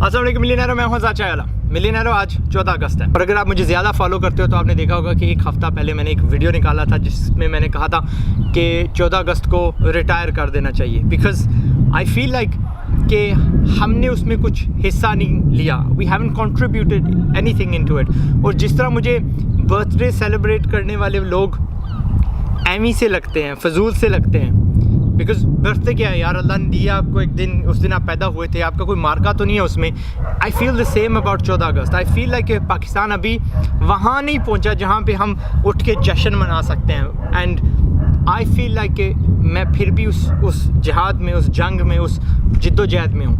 अस्सलाम वालेकुम मिलियनेरो, मैं हूं ज़ाचा मिलियनेरो। आज 14 अगस्त है और अगर आप मुझे ज़्यादा फॉलो करते हो तो आपने देखा होगा कि एक हफ़्ता पहले मैंने एक वीडियो निकाला था जिसमें मैंने कहा था कि 14 अगस्त को रिटायर कर देना चाहिए, बिकॉज़ आई फील लाइक कि हमने उसमें कुछ हिस्सा नहीं लिया, we haven't contributed anything into it. और जिस तरह मुझे बर्थडे सेलिब्रेट करने वाले लोग एमी से लगते हैं, फजूल से लगते हैं, बिकॉज बर्थडे क्या है यार, अल्लाह ने दिया आपको एक दिन, उस दिन आप पैदा हुए थे, आपका कोई मार्का तो नहीं है उसमें। I feel the same about 14 August. I feel like Pakistan अभी वहाँ नहीं पहुँचा जहाँ पे हम उठ के जश्न मना सकते हैं। एंड आई फील लाइक मैं फिर भी उस जिहाद में, उस जंग में, उस जिद्दोजहद में हूँ।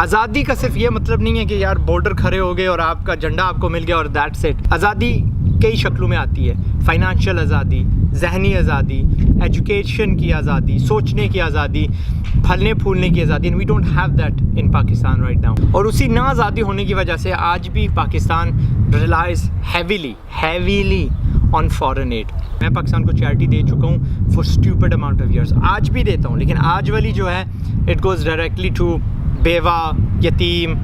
आज़ादी का सिर्फ ये मतलब नहीं है कि यार बॉर्डर खड़े हो गए और आपका झंडा आपको मिल गया और दैट्स इट। आज़ादी कई शक्लों में आती है, फाइनेंशियल आज़ादी, जहनी आज़ादी, एजुकेशन की आज़ादी, सोचने की आज़ादी, फलने फूलने की आज़ादी। And we don't have that in Pakistan right now. और उसी ना आज़ादी होने की वजह से आज भी Pakistan relies heavily on foreign aid. मैं पाकिस्तान को चैरिटी दे चुका हूँ for stupid amount of years, आज भी देता हूँ, लेकिन आज वाली जो है इट गोज़ डायरेक्टली टू बेवा, यतीम,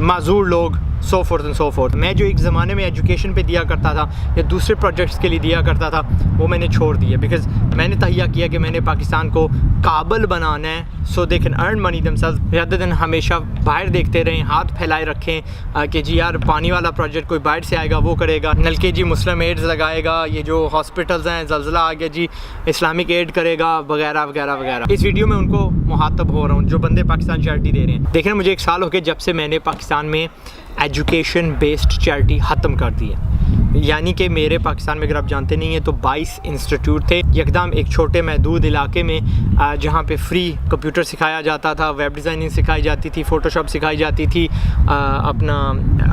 माजूर लोग, सो फोर्थ एंड सो फोर्थ। मैं जो एक ज़माने में एजुकेशन पे दिया करता था या दूसरे प्रोजेक्ट्स के लिए दिया करता था वो मैंने छोड़ दिया, बिकॉज मैंने तहिया किया कि मैंने पाकिस्तान को काबल बनाना है so they can earn money themselves, rather than हमेशा बाहर देखते रहें, हाथ फैलाए रखें कि जी यार पानी वाला प्रोजेक्ट कोई बाहर से आएगा वो करेगा, नलके जी मुस्लिम एड्स लगाएगा, ये जो हॉस्पिटल्स हैं ज़लज़ला आ गया जी इस्लामिक एड करेगा, वगैरह वगैरह वगैरह। इस वीडियो में उनको मुहातब हो रहा हूँ जो बंदे पाकिस्तान चैरिटी दे रहे हैं। देखें, मुझे 1 साल हो गए जब से मैंने पाकिस्तान में एजुकेशन बेस्ड चैरिटी ख़त्म कर दी है। यानी कि मेरे पाकिस्तान में, अगर आप जानते नहीं हैं, तो 22 इंस्टीट्यूट थे यकदम एक छोटे महदूद इलाके में, जहाँ पे फ्री कंप्यूटर सिखाया जाता था, वेब डिज़ाइनिंग सिखाई जाती थी, फ़ोटोशॉप सिखाई जाती थी, अपना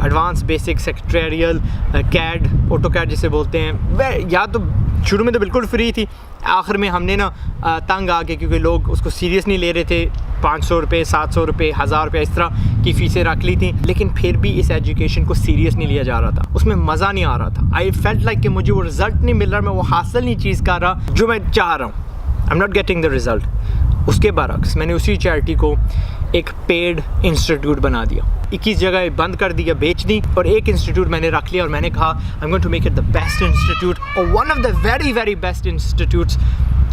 advance basic secretarial, CAD, auto CAD जिसे बोलते हैं। या तो शुरू में तो बिल्कुल फ्री थी, आखिर में हमने ना तंग आ गए क्योंकि लोग उसको सीरियस नहीं ले रहे थे। 500 रुपये, 700 रुपये, 1000 रुपये इस तरह की फ़ीसें रख ली थी, लेकिन फिर भी इस एजुकेशन को सीरियस नहीं लिया जा रहा था, उसमें मज़ा नहीं आ रहा था। आई फेल्ट लाइक कि मुझे वो रिज़ल्ट नहीं मिल रहा, मैं वो हासिल नहीं चीज़ कर रहा जो मैं चाह रहा हूँ। I am not getting the result. उसके बरक्स मैंने उसी चैरिटी को एक पेड इंस्टीट्यूट बना दिया, 21 जगह बंद कर दिया, बेच दी, और एक इंस्टीट्यूट मैंने रख लिया और मैंने कहा I am going to make it the best institute और one of the very very best institutes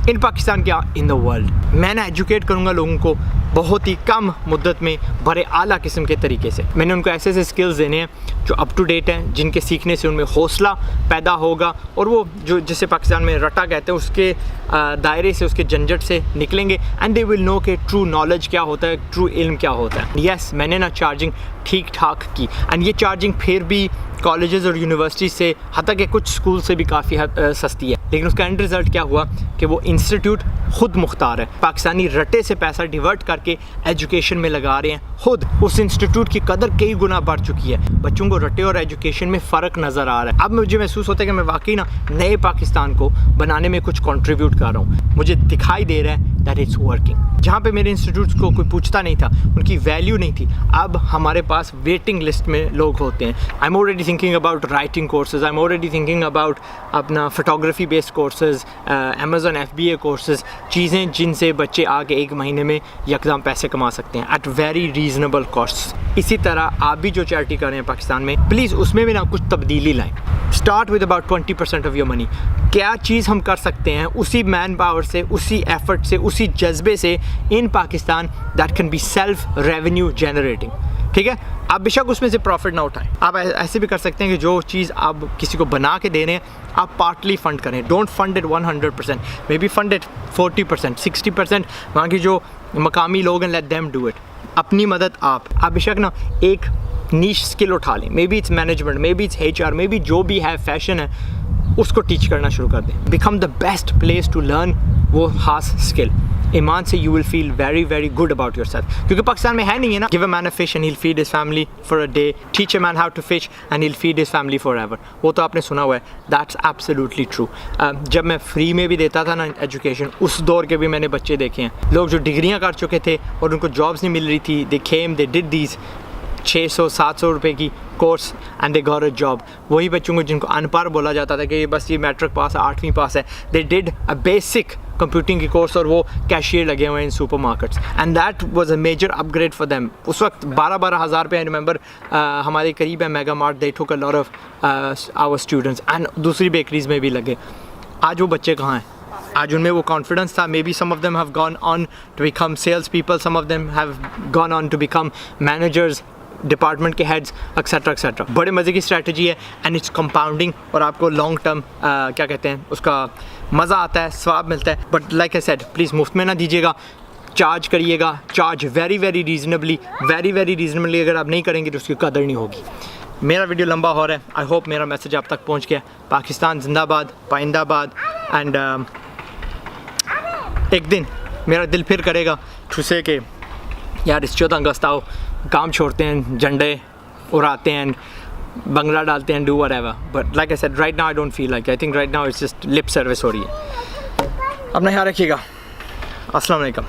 in Pakistan, क्या इन द वर्ल्ड। मैं ना एजुकेट करूँगा लोगों को बहुत ही कम मुद्दत में, बड़े आला किस्म के तरीके से। मैंने उनको ऐसे ऐसे स्किल्स देने हैं जो अप टू डेट हैं, जिनके सीखने से उनमें हौसला पैदा होगा और वो जो जिसे पाकिस्तान में रटा कहते हैं उसके दायरे से, उसके झंझट से निकलेंगे। एंड दे विल नो कि ट्रू नॉलेज क्या होता है, ट्रू इल्म क्या होता है। यस, मैंने ना चार्जिंग ठीक ठाक की, एंड ये चार्जिंग फिर भी कॉलेजेस और यूनिवर्सिटी से, हत्ता कि कुछ स्कूल से भी काफ़ी सस्ती है। लेकिन उसका एंड रिज़ल्ट क्या हुआ कि वो इंस्टीट्यूट खुद मुख्तार है, पाकिस्तानी रटे से पैसा डिवर्ट करके एजुकेशन में लगा रहे हैं खुद। उस इंस्टीट्यूट की कदर कई गुना बढ़ चुकी है, बच्चों को रटे और एजुकेशन में फ़र्क नज़र आ रहा है। अब मुझे महसूस होता है कि मैं वाकई ना नए पाकिस्तान को बनाने में कुछ कंट्रीब्यूट कर रहा हूँ। मुझे दिखाई दे रहा है दैट इट्स वर्किंग। जहाँ पे मेरे इंस्टीट्यूट्स को कोई पूछता नहीं था, उनकी वैल्यू नहीं थी, अब हमारे पास वेटिंग लिस्ट में लोग होते हैं। I am already thinking about writing courses, I am already thinking about अपना photography based courses, Amazon FBA courses, चीज़ें जिनसे बच्चे आगे 1 महीने में यकदम पैसे कमा सकते हैं एट वेरी रीज़नेबल कॉस्ट। इसी तरह आप भी जो चैरिटी कर रहे हैं पाकिस्तान में, प्लीज़ उसमें भी ना कुछ तब्दीली लाएँ। Start with about 20% of your money. क्या चीज़ हम कर सकते हैं उसी मैन पावर से, उसी एफर्ट से, उसी जज्बे से in Pakistan that can be self revenue generating. ठीक है, आप बेशक उसमें से प्रॉफिट ना उठाएं, आप ऐसे भी कर सकते हैं कि जो चीज़ आप किसी को बना के दे रहे हैं आप पार्टली फ़ंड करें। Don't fund it 100%, may be fund it 40%, 60%। वहाँ की जो मकामी लोग हैं, लेट देम डू इट। अपनी मदद आप बेशक ना एक नीश स्किल उठा लें, may be it's management, may be it's HR, may be जो भी है फैशन है, उसको टीच करना शुरू कर दें। Become the best place to learn वो खास स्किल। ईमान से you will feel very very good about your self, क्योंकि पाकिस्तान में है नहीं है ना, give a man a fish and he will feed his family for a day, teach a man how to fish and he will feed his family forever. वो तो आपने सुना हुआ है, दैट्स एब्सोल्युटली ट्रू। जब मैं free में भी देता था ना एजुकेशन, उस दौर के भी मैंने बच्चे देखे हैं, लोग जो डिग्रियाँ कर चुके थे और उनको जॉब्स नहीं मिल रही थी, दे केम, दे डिड दीज 600-700 रुपये की course and they got a job. वही बच्चों को जिनको अनपढ़ बोला जाता था कि बस ये मैट्रिक पास है, 8वीं पास है, they did a basic computing की कोर्स और वो कैशियर लगे हुए हैं in supermarkets, and that was a major upgrade for them. उस वक्त 12-12 हज़ार रुपये, आई रिमेंबर हमारे करीब है Mega Mart, they took a lot of our students, and दूसरी बेकरीज़ में भी लगे। आज वो बच्चे कहाँ हैं? आज उनमें वो कॉन्फिडेंस था। Maybe some of them have gone on to become sales people, some of them have gone on to become managers, department के हेड्स, एक्सेट्रा एक्सेट्रा। बड़े मज़े की स्ट्रैटेजी है एंड इट्स कंपाउंडिंग, और आपको लॉन्ग टर्म क्या कहते हैं उसका मज़ा आता है, स्वाब मिलता है। But like I said, please मुफ्त में ना दीजिएगा, चार्ज करिएगा, चार्ज वेरी वेरी रीजनेबली। अगर आप नहीं करेंगे तो उसकी कदर नहीं होगी। मेरा वीडियो लंबा हो रहा है, आई होप मेरा मैसेज आप तक पहुँच गया। पाकिस्तान जिंदाबाद, पाइंदाबाद, एंड एक दिन मेरा दिल फिर करेगा ठुसे के यार इस 14 अगस्त आओ, काम छोड़ते हैं, झंडे उड़ाते हैं, बंगला डालते हैं, do whatever. But like I said, right now I don't feel like, I think right now it's just lip service हो रही है। अपना ख्याल रखिएगा। अस्सलाम वालेकुम।